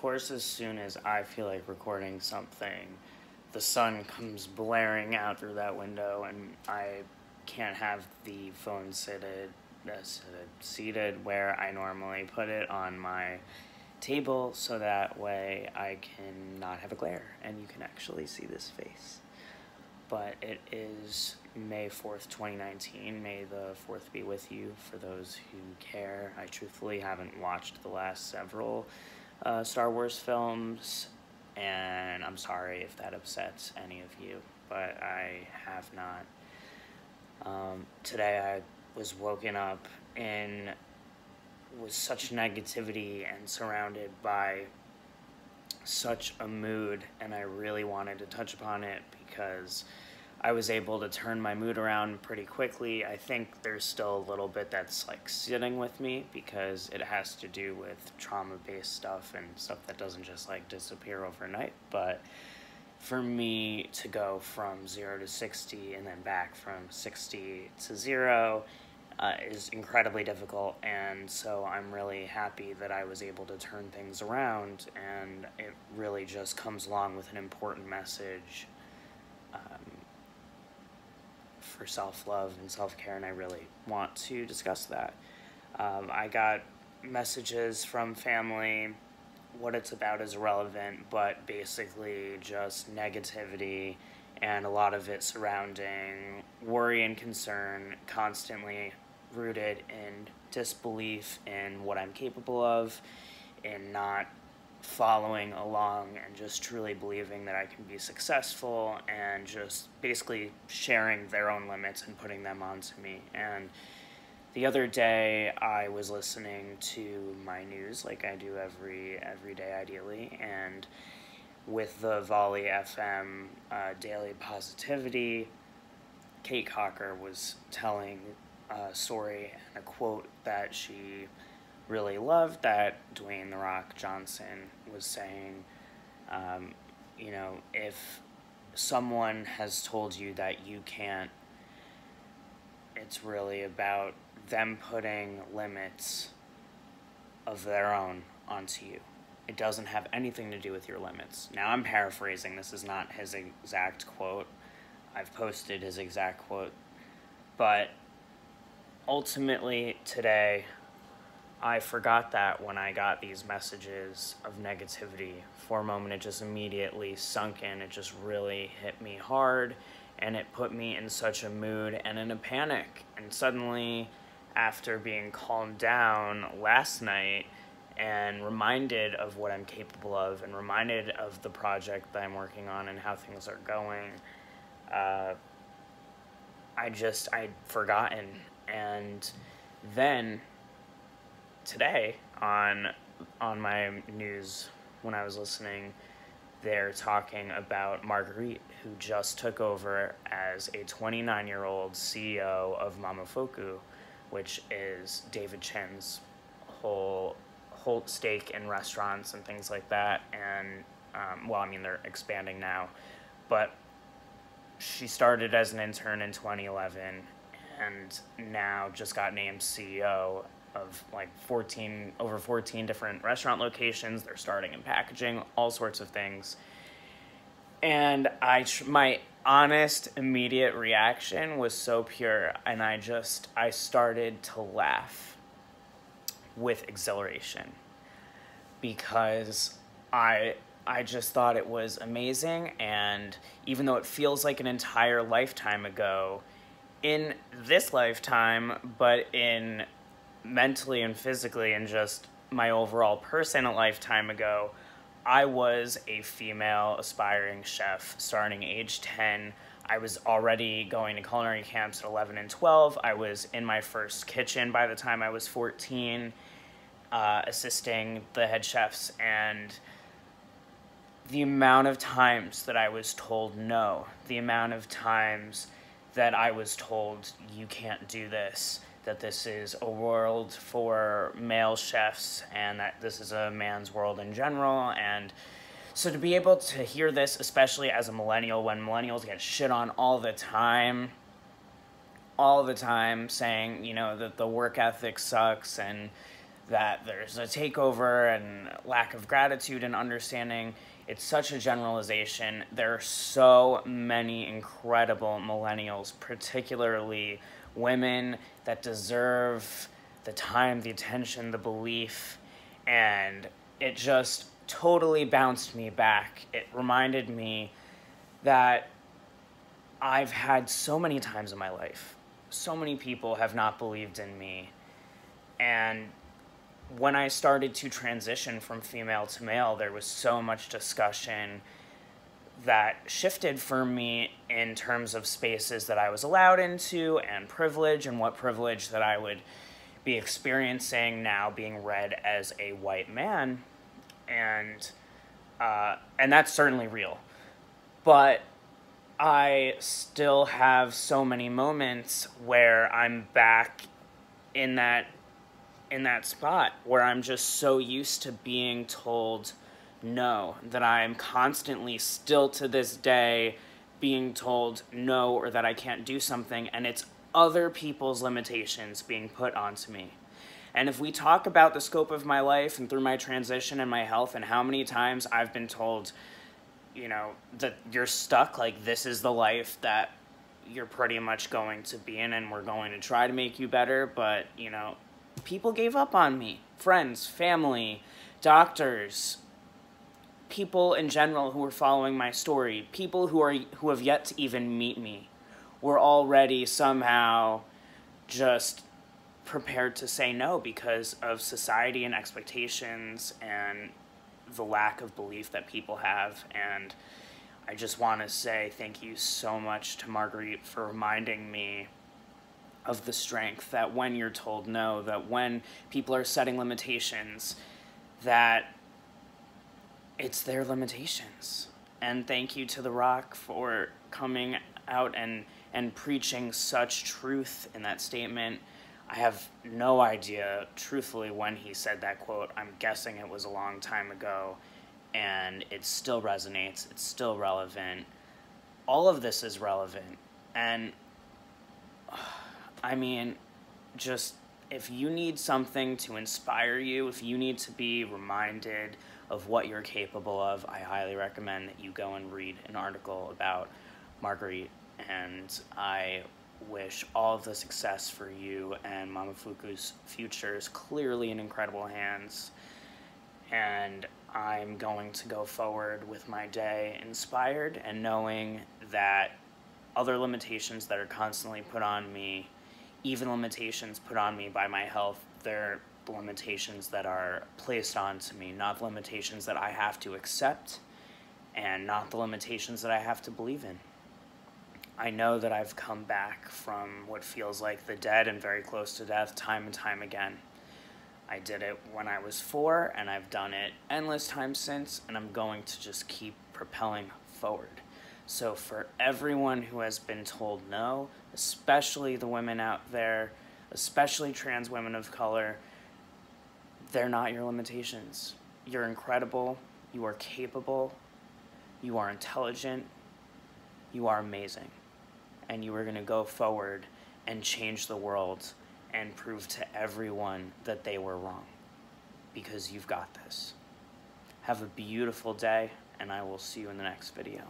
course, as soon as I feel like recording something, the sun comes blaring out through that window, and I can't have the phone seated where I normally put it on my table, so that way I can not have a glare and you can actually see this face. But it is May 4th, 2019. May the 4th be with you for those who care. I truthfully haven't watched the last several Star Wars films, and I'm sorry if that upsets any of you, but I have not. Today I was woken up with such negativity and surrounded by such a mood, and I really wanted to touch upon it because I was able to turn my mood around pretty quickly. I think there's still a little bit that's like sitting with me because it has to do with trauma-based stuff and stuff that doesn't just like disappear overnight. But for me to go from 0 to 60 and then back from 60 to 0 is incredibly difficult, and so I'm really happy that I was able to turn things around, and it really just comes along with an important message for self-love and self-care, and I really want to discuss that. I got messages from family. What it's about is irrelevant, but basically just negativity, and a lot of it surrounding worry and concern, constantly rooted in disbelief in what I'm capable of, in not following along and just truly believing that I can be successful, and just basically sharing their own limits and putting them onto me. And the other day I was listening to my news like I do every day ideally, and with the Volley FM Daily Positivity, Kate Cocker was telling a story and a quote that she really loved, that Dwayne "The Rock" Johnson was saying. If someone has told you that you can't, it's really about them putting limits of their own onto you. It doesn't have anything to do with your limits. Now, I'm paraphrasing. This is not his exact quote. I've posted his exact quote. But ultimately, today, I forgot that when I got these messages of negativity. For a moment, it just immediately sunk in. It just really hit me hard, and it put me in such a mood and in a panic. And suddenly, after being calmed down last night and reminded of what I'm capable of and reminded of the project that I'm working on and how things are going, I'd forgotten. And then today on my news, when I was listening, they're talking about Marguerite, who just took over as a 29-year-old CEO of Momofuku, which is David Chen's whole stake in restaurants and things like that. And they're expanding now, but she started as an intern in 2011 and now just got named CEO of over 14 different restaurant locations. They're starting in packaging, all sorts of things. And my honest, immediate reaction was so pure, and I started to laugh with exhilaration, because I just thought it was amazing. And even though it feels like an entire lifetime ago, in this lifetime, but in mentally and physically and just my overall person a lifetime ago, I was a female aspiring chef starting age 10. I was already going to culinary camps at 11 and 12. I was in my first kitchen by the time I was 14, assisting the head chefs. And the amount of times that I was told no, the amount of times that I was told you can't do this, that this is a world for male chefs and that this is a man's world in general. And so to be able to hear this, especially as a millennial, when millennials get shit on all the time, saying, that the work ethic sucks and that there's a takeover and lack of gratitude and understanding. It's such a generalization. There are so many incredible millennials, particularly women, that deserve the time, the attention, the belief, and it just totally bounced me back. It reminded me that I've had so many times in my life, so many people have not believed in me, and when I started to transition from female to male, there was so much discussion that shifted for me in terms of spaces that I was allowed into and privilege, and what privilege that I would be experiencing now being read as a white man. And that's certainly real. But I still have so many moments where I'm back in that spot where I'm just so used to being told no, that I'm constantly still to this day being told no, or that I can't do something, and it's other people's limitations being put onto me. And if we talk about the scope of my life and through my transition and my health and how many times I've been told, you know, that you're stuck, like this is the life that you're pretty much going to be in, and we're going to try to make you better, but, you know, people gave up on me. Friends, family, doctors, people in general who were following my story, people who have yet to even meet me, were already somehow just prepared to say no because of society and expectations and the lack of belief that people have. And I just want to say thank you so much to Marguerite for reminding me of the strength that when you're told no, that when people are setting limitations, that it's their limitations. And thank you to The Rock for coming out and preaching such truth in that statement. I have no idea, truthfully, when he said that quote. I'm guessing it was a long time ago, and it still resonates. It's still relevant. All of this is relevant. And I mean, just if you need something to inspire you, if you need to be reminded of what you're capable of, I highly recommend that you go and read an article about Marguerite. And I wish all of the success for you, and Momofuku's future is clearly in incredible hands. And I'm going to go forward with my day inspired and knowing that other limitations that are constantly put on me, even limitations put on me by my health, they're the limitations that are placed onto me, not the limitations that I have to accept, and not the limitations that I have to believe in. I know that I've come back from what feels like the dead and very close to death time and time again. I did it when I was 4, and I've done it endless times since, and I'm going to just keep propelling forward. So for everyone who has been told no, especially the women out there, especially trans women of color, they're not your limitations. You're incredible, you are capable, you are intelligent, you are amazing, and you are going to go forward and change the world and prove to everyone that they were wrong, because you've got this. Have a beautiful day, and I will see you in the next video.